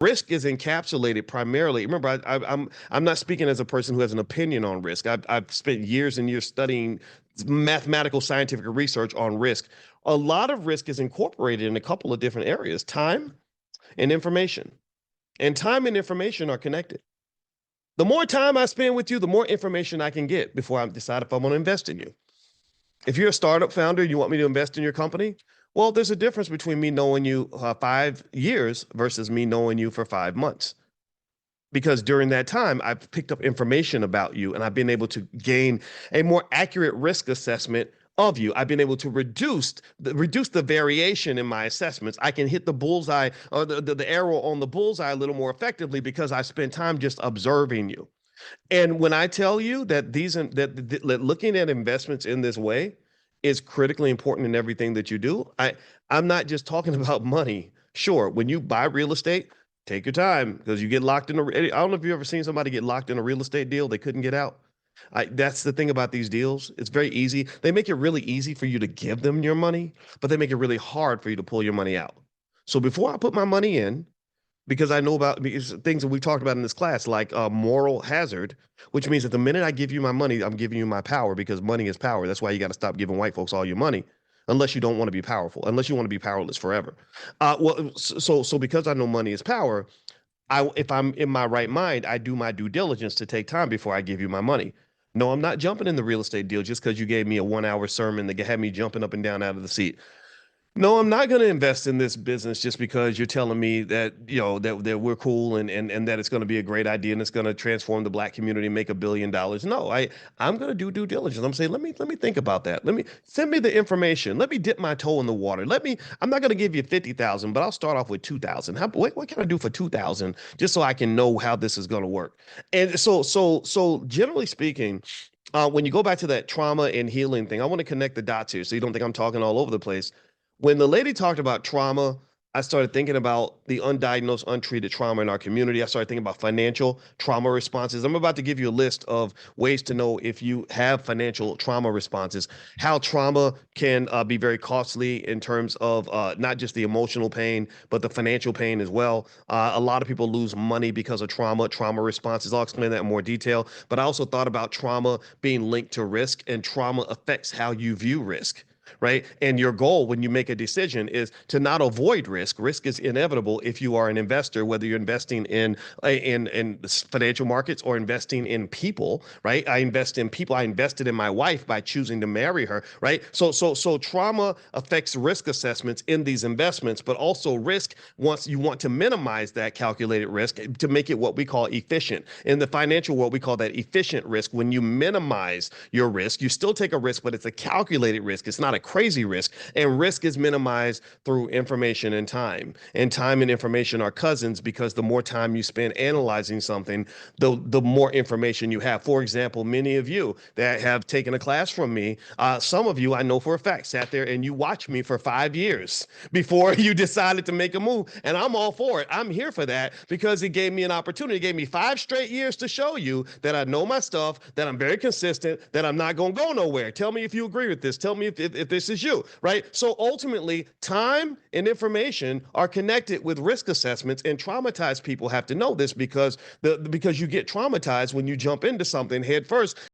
Risk is encapsulated primarily. Remember, I'm not speaking as a person who has an opinion on risk. I've spent years and years studying mathematical scientific research on risk. A lot of risk is incorporated in a couple of different areas: time and information. And time and information are connected. The more time I spend with you, the more information I can get before I decide if I want to invest in you. If you're a startup founder, you want me to invest in your company, well, there's a difference between me knowing you 5 years versus me knowing you for 5 months. Because during that time, I've picked up information about you and I've been able to gain a more accurate risk assessment of you. I've been able to reduce the variation in my assessments. I can hit the bullseye or the arrow on the bullseye a little more effectively because I spent time just observing you. And when I tell you that looking at investments in this way is critically important in everything that you do, I'm not just talking about money. Sure, when you buy real estate, take your time because you get locked in I don't know if you've ever seen somebody get locked in a real estate deal they couldn't get out. That's the thing about these deals. It's very easy. They make it really easy for you to give them your money, but they make it really hard for you to pull your money out. So before I put my money in, because I know about things that we've talked about in this class, like moral hazard, which means that the minute I give you my money, I'm giving you my power because money is power. That's why you got to stop giving white folks all your money, unless you don't want to be powerful, unless you want to be powerless forever. So because I know money is power, if I'm in my right mind, I do my due diligence to take time before I give you my money. No, I'm not jumping in the real estate deal just because you gave me a 1 hour sermon that had me jumping up and down out of the seat. No, I'm not going to invest in this business just because you're telling me that, that we're cool and that it's going to be a great idea and it's going to transform the black community and make $1 billion. No, I'm going to do due diligence. I'm saying, let me think about that. Let me send me the information. Let me dip my toe in the water. I'm not going to give you 50,000, but I'll start off with 2,000. What can I do for 2,000 just so I can know how this is going to work? And so generally speaking, when you go back to that trauma and healing thing, I want to connect the dots here so you don't think I'm talking all over the place. When the lady talked about trauma, I started thinking about the undiagnosed, untreated trauma in our community. I started thinking about financial trauma responses. I'm about to give you a list of ways to know if you have financial trauma responses, how trauma can be very costly in terms of not just the emotional pain, but the financial pain as well. A lot of people lose money because of trauma responses. I'll explain that in more detail. But I also thought about trauma being linked to risk, and trauma affects how you view risk, right? And your goal when you make a decision is to not avoid risk. Risk is inevitable if you are an investor, whether you're investing in financial markets or investing in people, right? I invest in people. I invested in my wife by choosing to marry her, right? So trauma affects risk assessments in these investments, but also risk, once you want to minimize that calculated risk to make it what we call efficient. In the financial world, we call that efficient risk. When you minimize your risk, you still take a risk, but it's a calculated risk. It's not a crazy risk. And risk is minimized through information and time. And time and information are cousins because the more time you spend analyzing something, the more information you have. For example, many of you that have taken a class from me, some of you I know for a fact sat there and you watched me for 5 years before you decided to make a move. And I'm all for it. I'm here for that because it gave me an opportunity. It gave me 5 straight years to show you that I know my stuff, that I'm very consistent, that I'm not going to go nowhere. Tell me if you agree with this. Tell me if this is you, right? So ultimately, time and information are connected with risk assessments, and traumatized people have to know this because you get traumatized when you jump into something head first.